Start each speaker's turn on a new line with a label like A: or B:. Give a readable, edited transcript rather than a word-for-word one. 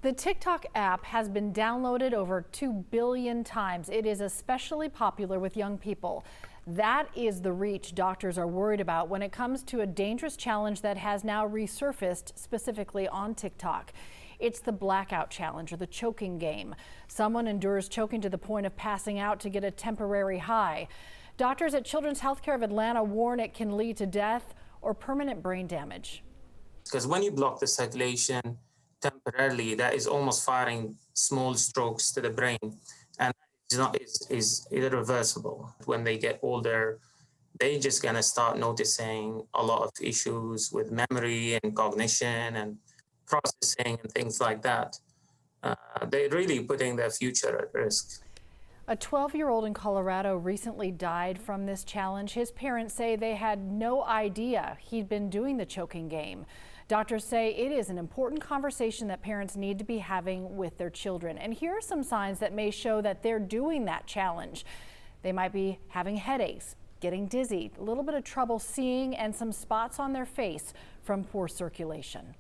A: The TikTok app has been downloaded over 2 billion times. It is especially popular with young people. That is the reach doctors are worried about when it comes to a dangerous challenge that has now resurfaced specifically on TikTok. It's the blackout challenge, or the choking game. Someone endures choking to the point of passing out to get a temporary high. Doctors at Children's Healthcare of Atlanta warn it can lead to death or permanent brain damage.
B: Because when you block the circulation temporarily, that is almost firing small strokes to the brain, and is irreversible. When they get older, they just gonna start noticing a lot of issues with memory and cognition and processing and things like that. They're really putting their future at risk.
A: A 12-year-old in Colorado recently died from this challenge. His parents say they had no idea he'd been doing the choking game. Doctors say it is an important conversation that parents need to be having with their children. And here are some signs that may show that they're doing that challenge. They might be having headaches, getting dizzy, a little bit of trouble seeing, and some spots on their face from poor circulation.